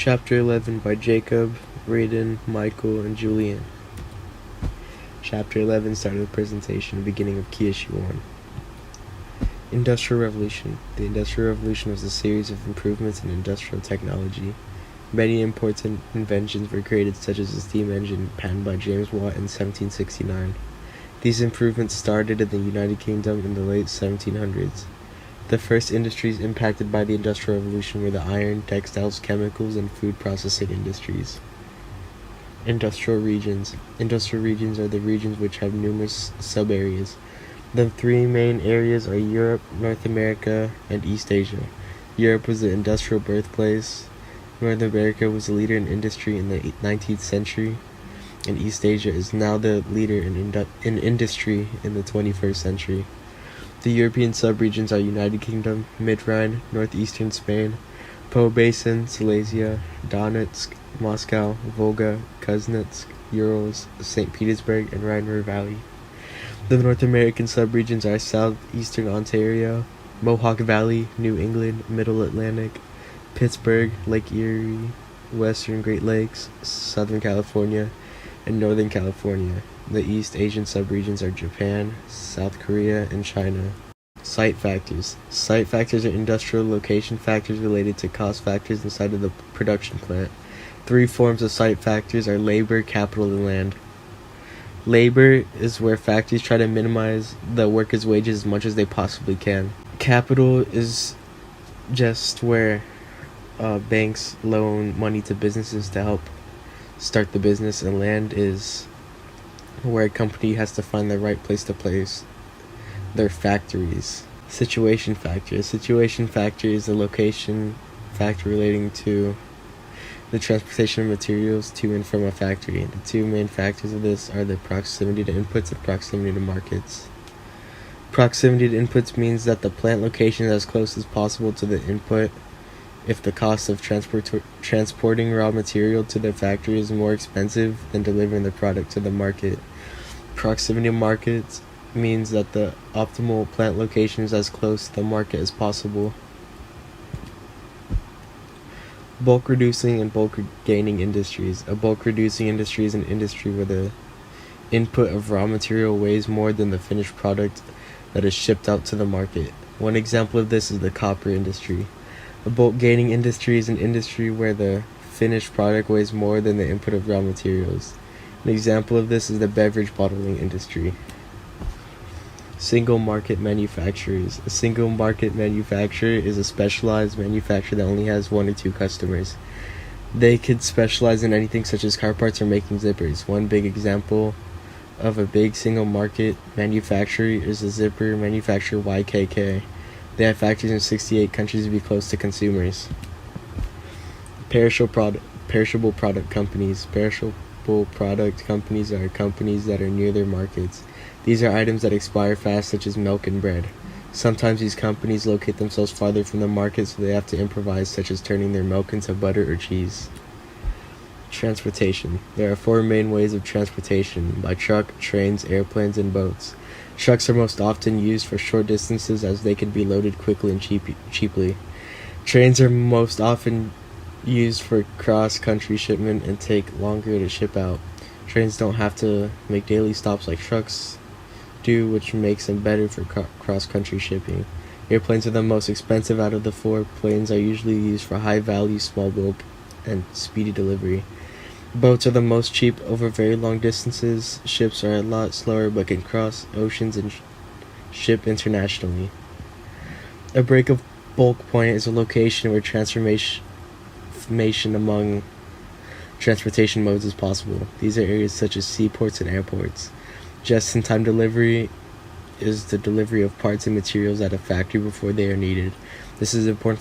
Chapter 11 by Jacob, Raiden, Michael, and Julian. Chapter 11 started the presentation, beginning of key issue 1. Industrial Revolution. The Industrial Revolution was a series of improvements in industrial technology. Many important inventions were created, such as the steam engine, patented by James Watt in 1769. These improvements started in the United Kingdom in the late 1700s. The first industries impacted by the Industrial Revolution were the iron, textiles, chemicals, and food processing industries. Industrial regions. Industrial regions are the regions which have numerous sub-areas. The three main areas are Europe, North America, and East Asia. Europe was the industrial birthplace. North America was the leader in industry in the 19th century, and East Asia is now the leader in industry in the 21st century. The European sub-regions are United Kingdom, Mid-Rhine, northeastern Spain, Po Basin, Silesia, Donetsk, Moscow, Volga, Kuznetsk, Urals, St. Petersburg, and Rhine River Valley. The North American sub-regions are southeastern Ontario, Mohawk Valley, New England, Middle Atlantic, Pittsburgh, Lake Erie, Western Great Lakes, Southern California, and Northern California. The East Asian sub-regions are Japan, South Korea, and China. Site factors. Site factors are industrial location factors related to cost factors inside of the production plant. Three forms of site factors are labor, capital, and land. Labor is where factories try to minimize the workers' wages as much as they possibly can. Capital is just where banks loan money to businesses to help start the business, and land is where a company has to find the right place to place their factories. Situation factor. A situation factor is a location factor relating to the transportation of materials to and from a factory. The two main factors of this are the proximity to inputs and proximity to markets. Proximity to inputs means that the plant location is as close as possible to the input. If the cost of transporting raw material to the factory is more expensive than delivering the product to the market. Proximity to markets means that the optimal plant location is as close to the market as possible. Bulk reducing and bulk gaining industries. A bulk reducing industry is an industry where the input of raw material weighs more than the finished product that is shipped out to the market. One example of this is the copper industry. A bulk gaining industry is an industry where the finished product weighs more than the input of raw materials. An example of this is the beverage bottling industry. Single market manufacturers. A single market manufacturer is a specialized manufacturer that only has one or two customers. They could specialize in anything such as car parts or making zippers. One big example of a big single market manufacturer is the zipper manufacturer YKK. They have factories in 68 countries to be close to consumers. Perishable product companies. Perishable product companies are companies that are near their markets. These are items that expire fast, such as milk and bread. Sometimes these companies locate themselves farther from the market, so they have to improvise, such as turning their milk into butter or cheese. Transportation. There are four main ways of transportation: by truck, trains, airplanes, and boats. Trucks are most often used for short distances as they can be loaded quickly and cheaply. Trains are most often used for cross-country shipment and take longer to ship out. Trains don't have to make daily stops like trucks do, which makes them better for cross-country shipping. Airplanes are the most expensive out of the four. Planes are usually used for high-value, small bulk, and speedy delivery. Boats are the most cheap over very long distances. Ships are a lot slower but can cross oceans and ship internationally. A break of bulk point is a location where transformation among transportation modes is possible. These are areas such as seaports and airports. Just-in-time delivery is the delivery of parts and materials at a factory before they are needed. This is important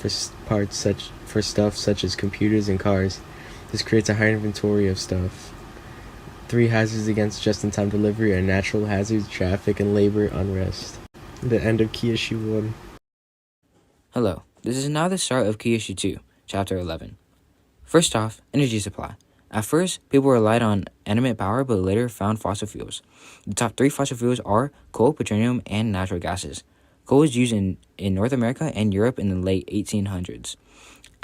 for stuff such as computers and cars. This creates a high inventory of stuff. Three hazards against just-in-time delivery are natural hazards, traffic, and labor unrest. The end of Key Issue 1. Hello, this is now the start of Key Issue 2, Chapter 11. First off, energy supply. At first, people relied on animate power but later found fossil fuels. The top three fossil fuels are coal, petroleum, and natural gases. Coal was used in North America and Europe in the late 1800s.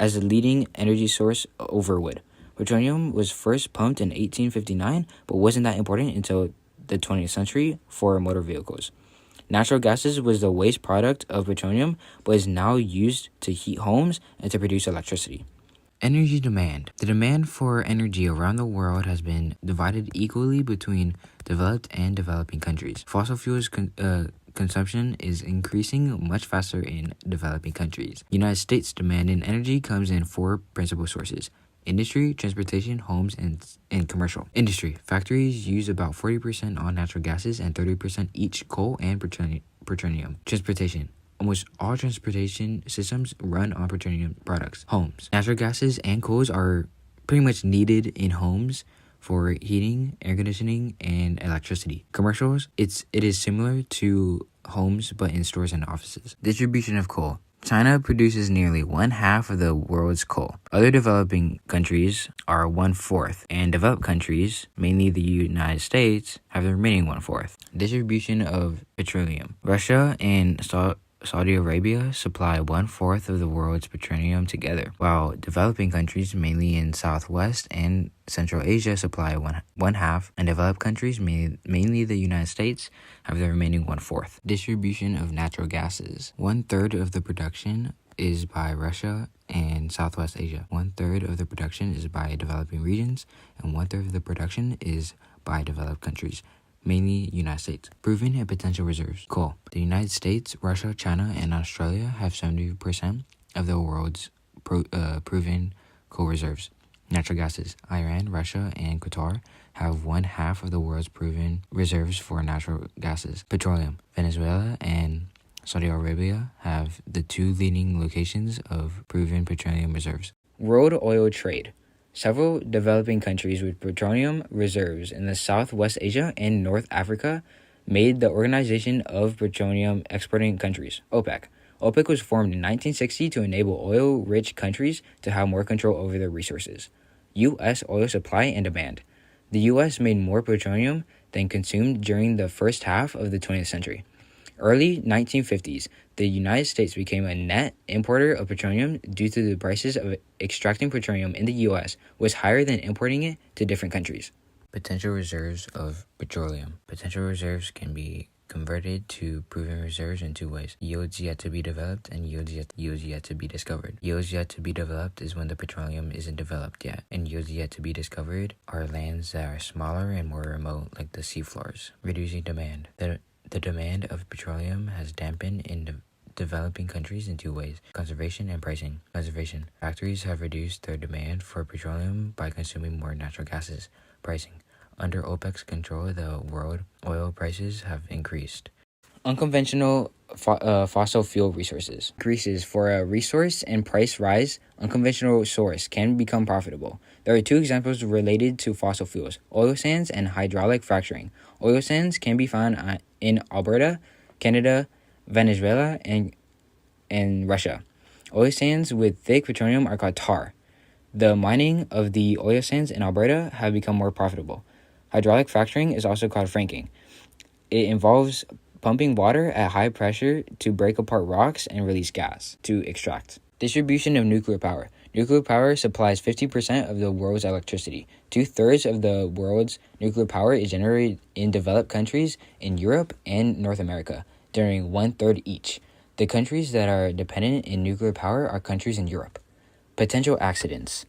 as the leading energy source over wood. Petroleum was first pumped in 1859, but wasn't that important until the 20th century for motor vehicles. Natural gases was the waste product of petroleum, but is now used to heat homes and to produce electricity. Energy demand. The demand for energy around the world has been divided equally between developed and developing countries. Fossil fuels consumption is increasing much faster in developing countries. United States demand in energy comes in four principal sources: industry, transportation, homes, and commercial. Industry. Factories use about 40% on natural gases and 30% each coal and petroleum. Transportation. Almost all transportation systems run on petroleum products. Homes. Natural gases and coals are pretty much needed in homes for heating, air conditioning, and electricity. Commercials. It is similar to homes but in stores and offices. Distribution of coal. China produces nearly 1/2 of the world's coal. Other developing countries are 1/4, and developed countries, mainly the United States, have the remaining 1/4. Distribution of petroleum. Russia and Saudi Arabia supply 1/4 of the world's petroleum together, while developing countries, mainly in Southwest and Central Asia, supply 1/2, and developed countries, mainly the United States, have the remaining 1/4. Distribution of natural gases. 1/3 of the production is by Russia and Southwest Asia. 1/3 of the production is by developing regions, and 1/3 of the production is by developed countries, mainly United States. Proven and potential reserves. Coal. The United States, Russia, China, and Australia have 70% of the world's proven coal reserves. Natural gases. Iran, Russia, and Qatar have 1/2 of the world's proven reserves for natural gases. Petroleum. Venezuela and Saudi Arabia have the two leading locations of proven petroleum reserves. World oil trade. Several developing countries with petroleum reserves in the Southwest Asia and North Africa made the Organization of Petroleum Exporting Countries, OPEC. OPEC was formed in 1960 to enable oil-rich countries to have more control over their resources. U.S. oil supply and demand. The U.S. made more petroleum than consumed during the first half of the 20th century. Early 1950s, the United States became a net importer of petroleum due to the prices of extracting petroleum in the U.S. was higher than importing it to different countries. Potential reserves of petroleum. Potential reserves can be converted to proven reserves in two ways: yields yet to be developed and yields yet to be discovered. Yields yet to be developed is when the petroleum isn't developed yet, and yields yet to be discovered are lands that are smaller and more remote, like the seafloors. Reducing demand. The demand of petroleum has dampened in developing countries in two ways: conservation and pricing. Conservation. Factories have reduced their demand for petroleum by consuming more natural gases. Pricing. Under OPEC's control, the world oil prices have increased. Unconventional fossil fuel resources. Increases for a resource and price rise, unconventional source can become profitable. There are two examples related to fossil fuels: oil sands and hydraulic fracturing. Oil sands can be found in Alberta, Canada, Venezuela, and Russia. Oil sands with thick petroleum are called tar. The mining of the oil sands in Alberta have become more profitable. Hydraulic fracturing is also called fracking. It involves pumping water at high pressure to break apart rocks and release gas to extract. Distribution of nuclear power. Nuclear power supplies 50% of the world's electricity. 2/3 of the world's nuclear power is generated in developed countries in Europe and North America, generating 1/3 each. The countries that are dependent in nuclear power are countries in Europe. Potential accidents.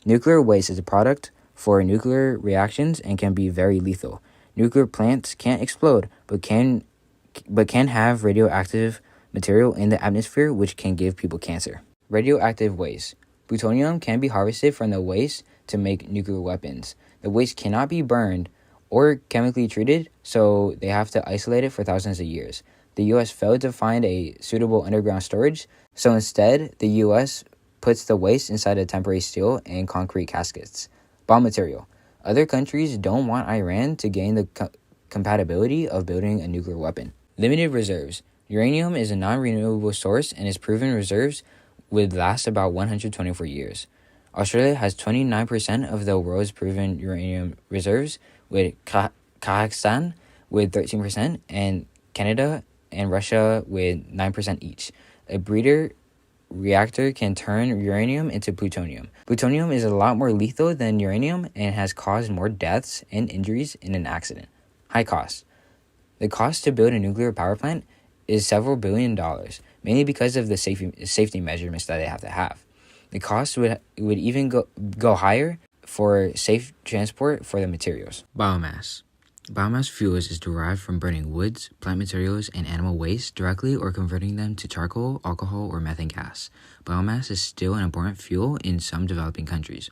Nuclear waste is a product for nuclear reactions and can be very lethal. Nuclear plants can't explode, but can have radioactive material in the atmosphere which can give people cancer. Radioactive waste. Plutonium can be harvested from the waste to make nuclear weapons. The waste cannot be burned or chemically treated, so they have to isolate it for thousands of years. The U.S. failed to find a suitable underground storage, so instead, the U.S. puts the waste inside of temporary steel and concrete caskets. Bomb material. Other countries don't want Iran to gain the compatibility of building a nuclear weapon. Limited reserves. Uranium is a non-renewable source, and its proven reserves would last about 124 years. Australia has 29% of the world's proven uranium reserves, with Kazakhstan with 13%, and Canada and Russia with 9% each. A breeder reactor can turn uranium into plutonium. Plutonium is a lot more lethal than uranium and has caused more deaths and injuries in an accident. High cost. The cost to build a nuclear power plant is several $billions, mainly because of the safety measurements that they have to have. The cost would even go higher for safe transport for the materials. Biomass. Biomass fuels is derived from burning woods, plant materials, and animal waste directly or converting them to charcoal, alcohol, or methane gas. Biomass is still an important fuel in some developing countries.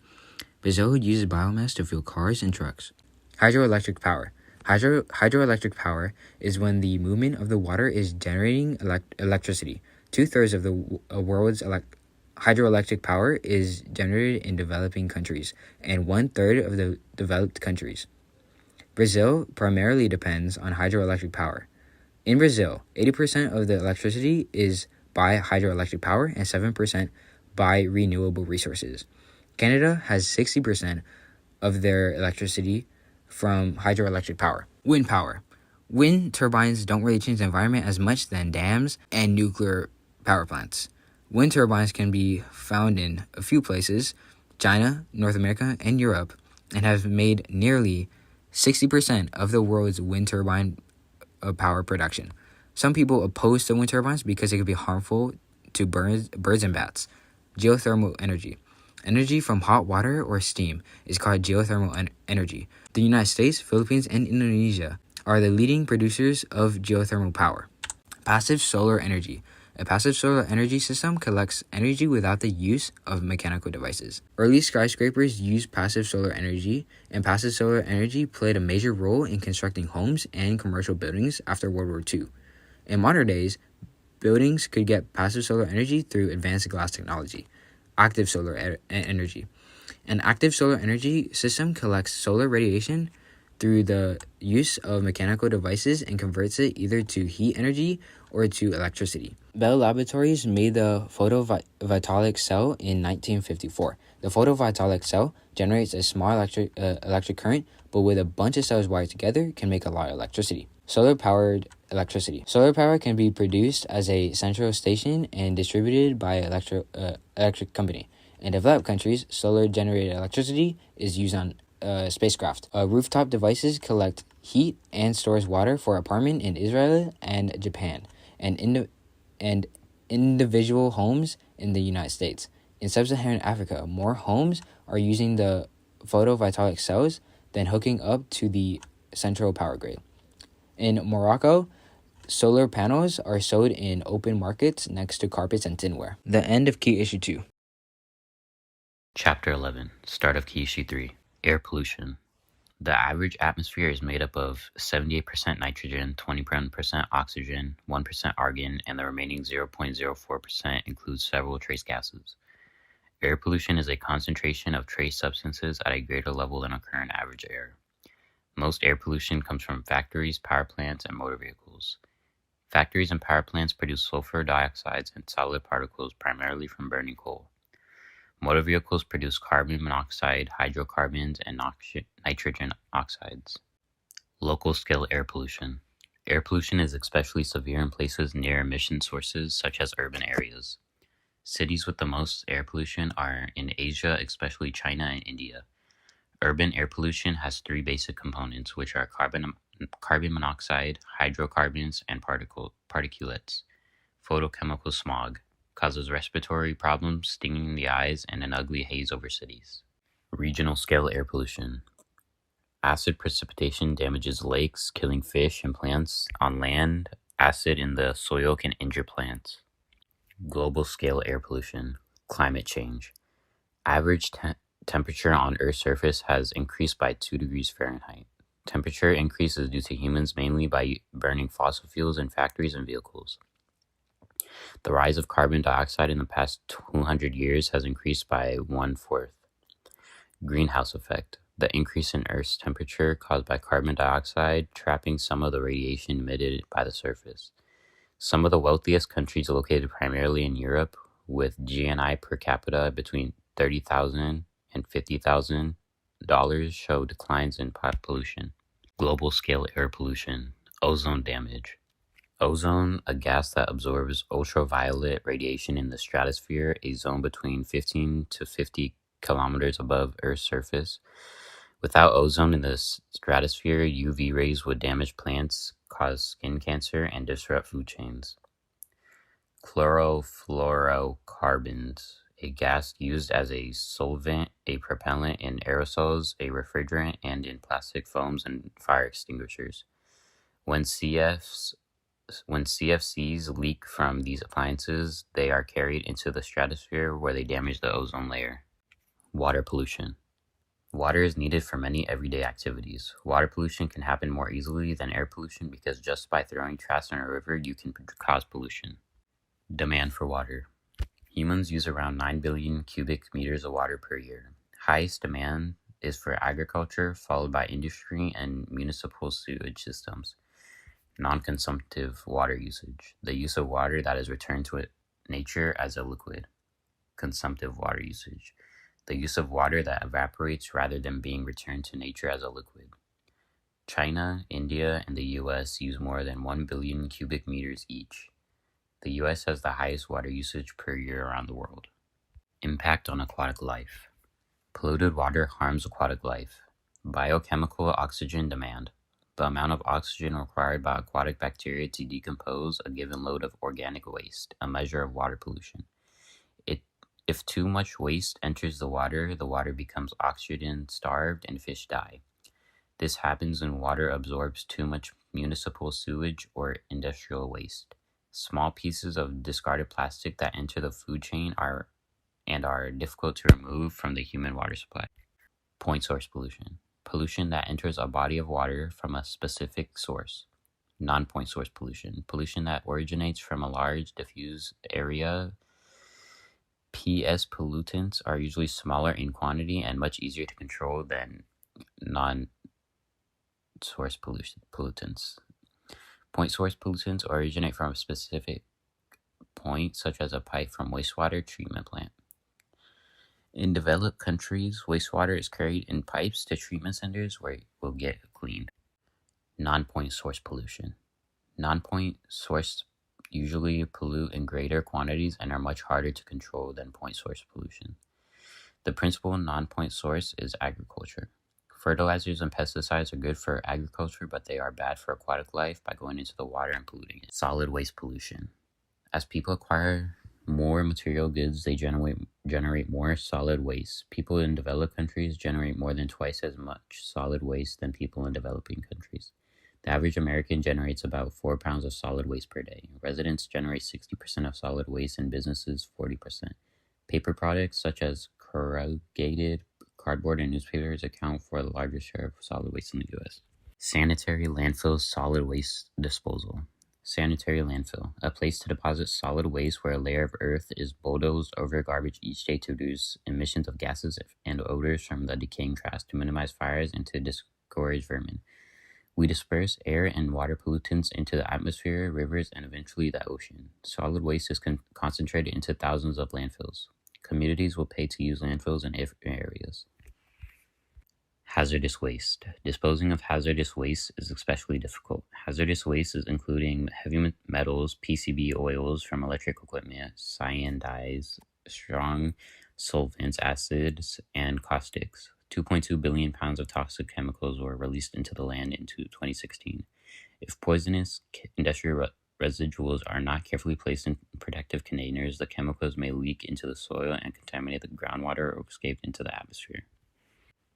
Brazil uses biomass to fuel cars and trucks. Hydroelectric power. Hydroelectric power is when the movement of the water is generating electricity. 2/3 of the world's hydroelectric power is generated in developing countries and 1/3 of the developed countries. Brazil primarily depends on hydroelectric power. In Brazil, 80% of the electricity is by hydroelectric power and 7% by renewable resources. Canada has 60% of their electricity from hydroelectric power. Wind power. Wind turbines don't really change the environment as much than dams and nuclear power plants. Wind turbines can be found in a few places, China, North America, and Europe, and have made nearly 60% of the world's wind turbine power production. Some people oppose the wind turbines because it could be harmful to birds and bats. Geothermal energy. Energy from hot water or steam is called geothermal energy. The United States, Philippines, and Indonesia are the leading producers of geothermal power. Passive solar energy. A passive solar energy system collects energy without the use of mechanical devices. Early skyscrapers used passive solar energy, and passive solar energy played a major role in constructing homes and commercial buildings after World War II. In modern days, buildings could get passive solar energy through advanced glass technology. Active solar energy. An active solar energy system collects solar radiation through the use of mechanical devices and converts it either to heat energy or to electricity. Bell Laboratories made the photovoltaic cell in 1954. The photovoltaic cell generates a small electric current, but with a bunch of cells wired together can make a lot of electricity. Solar-powered electricity. Solar power can be produced as a central station and distributed by electric company. In developed countries, solar-generated electricity is used on spacecraft. Rooftop devices collect heat and stores water for apartment in Israel and Japan, and individual homes in the United States. In sub-Saharan Africa, more homes are using the photovoltaic cells than hooking up to the central power grid. In Morocco, solar panels are sold in open markets next to carpets and tinware. The end of Key Issue 2. Chapter 11. Start of Key Issue 3. Air pollution. The average atmosphere is made up of 78% nitrogen, 20% oxygen, 1% argon, and the remaining 0.04% includes several trace gases. Air pollution is a concentration of trace substances at a greater level than occur in average air. Most air pollution comes from factories, power plants, and motor vehicles. Factories and power plants produce sulfur dioxides and solid particles primarily from burning coal. Motor vehicles produce carbon monoxide, hydrocarbons, and nitrogen oxides. Local scale air pollution. Air pollution is especially severe in places near emission sources such as urban areas. Cities with the most air pollution are in Asia, especially China and India. Urban air pollution has three basic components, which are carbon monoxide, hydrocarbons, and particulates. Photochemical smog causes respiratory problems, stinging in the eyes, and an ugly haze over cities. Regional scale air pollution. Acid precipitation damages lakes, killing fish and plants on land. Acid in the soil can injure plants. Global scale air pollution. Climate change. Average temperature on Earth's surface has increased by 2 degrees Fahrenheit. Temperature increase is due to humans mainly by burning fossil fuels in factories and vehicles. The rise of carbon dioxide in the past 200 years has increased by 1/4. Greenhouse effect. The increase in Earth's temperature caused by carbon dioxide trapping some of the radiation emitted by the surface. Some of the wealthiest countries located primarily in Europe, with GNI per capita between $30,000 and $50,000, show declines in pollution. Global scale air pollution. Ozone damage. Ozone, a gas that absorbs ultraviolet radiation in the stratosphere, a zone between 15 to 50 kilometers above Earth's surface. Without ozone in the stratosphere, UV rays would damage plants, cause skin cancer, and disrupt food chains. Chlorofluorocarbons, a gas used as a solvent, a propellant in aerosols, a refrigerant, and in plastic foams and fire extinguishers. When CFCs leak from these appliances, they are carried into the stratosphere where they damage the ozone layer. Water pollution. Water is needed for many everyday activities. Water pollution can happen more easily than air pollution because just by throwing trash in a river, you can cause pollution. Demand for water. Humans use around 9 billion cubic meters of water per year. Highest demand is for agriculture, followed by industry and municipal sewage systems. Non-consumptive water usage. The use of water that is returned to nature as a liquid. Consumptive water usage. The use of water that evaporates rather than being returned to nature as a liquid. China, India, and the US use more than 1 billion cubic meters each. The US has the highest water usage per year around the world. Impact on aquatic life. Polluted water harms aquatic life. Biochemical oxygen demand. The amount of oxygen required by aquatic bacteria to decompose a given load of organic waste, a measure of water pollution. If too much waste enters the water becomes oxygen-starved and fish die. This happens when water absorbs too much municipal sewage or industrial waste. Small pieces of discarded plastic that enter the food chain are difficult to remove from the human water supply. Point source pollution. Pollution that enters a body of water from a specific source. Non-point source pollution. Pollution that originates from a large diffuse area. PS pollutants are usually smaller in quantity and much easier to control than non-source pollutants. Point source pollutants originate from a specific point, such as a pipe from wastewater treatment plant. In developed countries, wastewater is carried in pipes to treatment centers where it will get cleaned. Non-point source pollution. Non-point source usually pollute in greater quantities and are much harder to control than point source pollution. The principal non-point source is agriculture. Fertilizers and pesticides are good for agriculture, but they are bad for aquatic life by going into the water and polluting it. Solid waste pollution. As people acquire more material goods, they generate more solid waste. People in developed countries generate more than twice as much solid waste than people in developing countries. The average American generates about 4 pounds of solid waste per day. Residents generate 60% of solid waste and businesses 40%. Paper products such as corrugated cardboard and newspapers account for the largest share of solid waste in the U.S. Sanitary landfill solid waste disposal. Sanitary landfill, a place to deposit solid waste where a layer of earth is bulldozed over garbage each day to reduce emissions of gases and odors from the decaying trash, to minimize fires, and to discourage vermin. We disperse air and water pollutants into the atmosphere, rivers, and eventually the ocean. Solid waste is concentrated into thousands of landfills. Communities will pay to use landfills in areas. Hazardous waste. Disposing of hazardous waste is especially difficult. Hazardous waste is including heavy metals, PCB oils from electric equipment, cyan dyes, strong solvents, acids, and caustics. 2.2 billion pounds of toxic chemicals were released into the land in 2016. If poisonous industrial residuals are not carefully placed in protective containers, the chemicals may leak into the soil and contaminate the groundwater or escape into the atmosphere.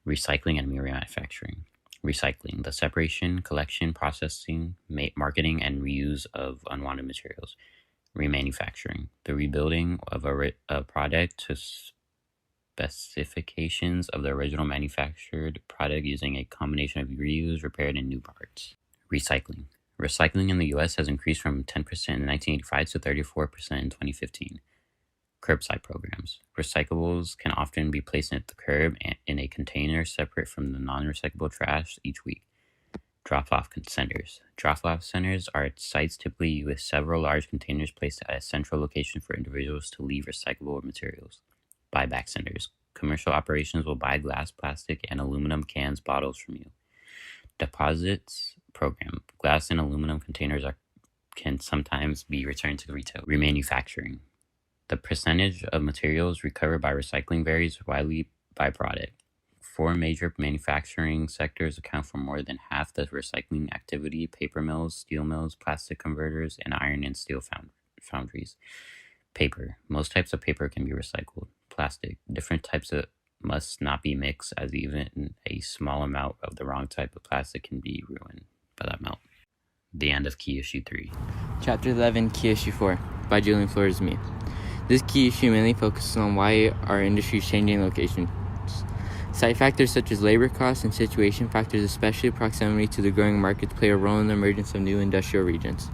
Recycling and remanufacturing. Recycling, the separation, collection, processing, marketing, and reuse of unwanted materials. Remanufacturing, the rebuilding of a product to specifications of the original manufactured product using a combination of reused, repaired, and new parts. Recycling. Recycling in the U.S. has increased from 10% in 1985 to 34% in 2015. Curbside programs. Recyclables can often be placed at the curb in a container separate from the non-recyclable trash each week. Drop-off centers. Drop-off centers are sites typically with several large containers placed at a central location for individuals to leave recyclable materials. Buyback centers. Commercial operations will buy glass, plastic, and aluminum cans, bottles from you. Deposits program. Glass and aluminum containers are can sometimes be returned to retail. Remanufacturing. The percentage of materials recovered by recycling varies widely by product. 4 major manufacturing sectors account for more than half the recycling activity: paper mills, steel mills, plastic converters, and iron and steel foundries. Paper. Most types of paper can be recycled. Plastic. Different types must not be mixed, as even a small amount of the wrong type of plastic can be ruined by that amount. The end of Key Issue 3. Chapter 11, Key Issue 4, by Julian Flores Me. This key issue mainly focuses on why our industry is changing locations. Site factors such as labor costs and situation factors, especially proximity to the growing markets, play a role in the emergence of new industrial regions.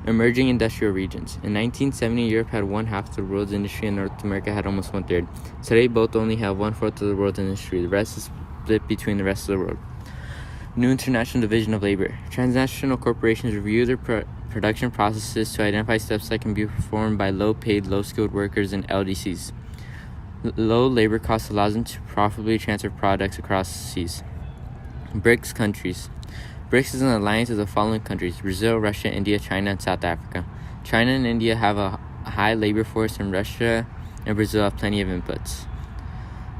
Emerging industrial regions. In 1970, Europe had 1/2 of the world's industry and North America had almost 1/3. Today, both only have 1/4 of the world's industry. The rest is split between the rest of the world. New international division of labor. Transnational corporations review their production processes to identify steps that can be performed by low-paid, low-skilled workers and LDCs. Low labor costs allows them to profitably transfer products across seas. BRICS countries. BRICS is an alliance of the following countries: Brazil, Russia, India, China, and South Africa. China and India have a high labor force, and Russia and Brazil have plenty of inputs.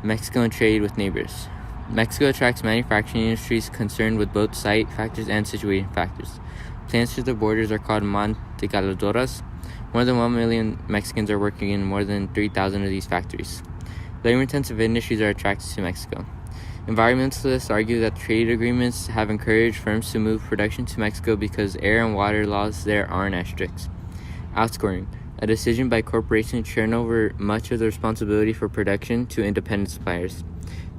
Mexico and trade with neighbors. Mexico attracts manufacturing industries concerned with both site factors and situation factors. Plants through the borders are called mantecadoras. More than 1 million Mexicans are working in more than 3,000 of these factories. Labor-intensive industries are attracted to Mexico. Environmentalists argue that trade agreements have encouraged firms to move production to Mexico because air and water laws there aren't as strict. Outscoring. A decision by corporations to turn over much of the responsibility for production to independent suppliers.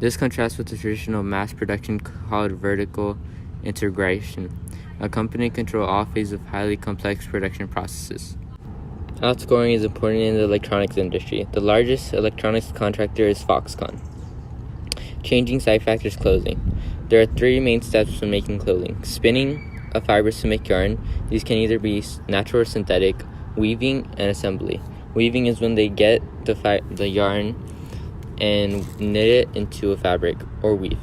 This contrasts with the traditional mass production called vertical integration. A company controls all phases of highly complex production processes. Outscoring is important in the electronics industry. The largest electronics contractor is Foxconn. Changing site factors clothing. There are 3 main steps when making clothing: spinning of fibers to make yarn. These can either be natural or synthetic. Weaving and assembly. Weaving is when they get the yarn and knit it into a fabric, or weave.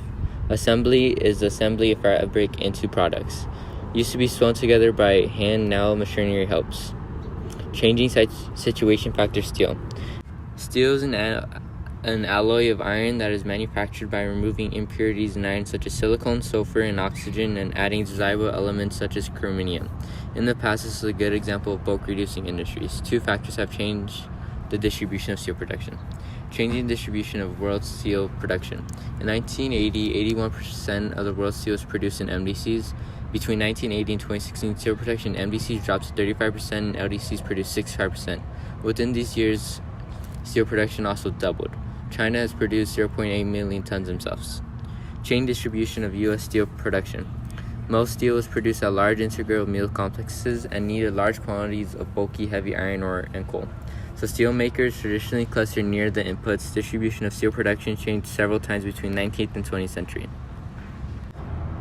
Assembly is the assembly of fabric into products. Used to be sewn together by hand, now machinery helps. Changing situation factor. Steel. Steel is an alloy of iron that is manufactured by removing impurities in iron such as silicon, sulfur, and oxygen, and adding desirable elements such as chromium. In the past, this is a good example of bulk reducing industries. 2 factors have changed the distribution of steel production. Changing distribution of world steel production. In 1980, 81% of the world's steel was produced in MDCs. Between 1980 and 2016, steel production in MDCs dropped to 35% and LDCs produced 65%. Within these years, steel production also doubled. China has produced 0.8 million tons themselves. Chain distribution of U.S. steel production. Most steel is produced at large integral mill complexes and needed large quantities of bulky heavy iron ore and coal. So steel makers traditionally clustered near the inputs. Distribution of steel production changed several times between 19th and 20th century.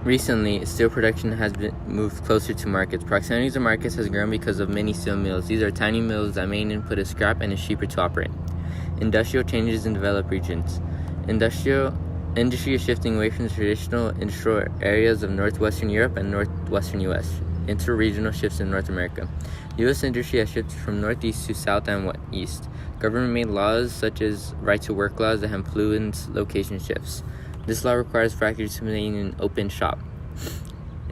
Recently, steel production has been moved closer to markets. Proximity to markets has grown because of mini steel mills. These are tiny mills that main input is scrap and is cheaper to operate. Industrial changes in developed regions. Industry is shifting away from the traditional industrial areas of northwestern Europe and northwestern U.S. into regional shifts in North America. U.S. industry has shifted from northeast to south and east. Government-made laws such as right-to-work laws that have influenced location shifts. This law requires factories to remain in open shop.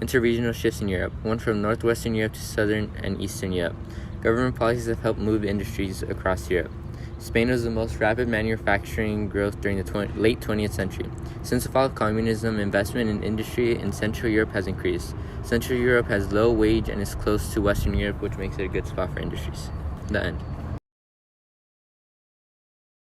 Interregional shifts in Europe. One from northwestern Europe to southern and eastern Europe. Government policies have helped move industries across Europe. Spain was the most rapid manufacturing growth during the late 20th century. Since the fall of communism, investment in industry in Central Europe has increased. Central Europe has low wage and is close to Western Europe, which makes it a good spot for industries. The end.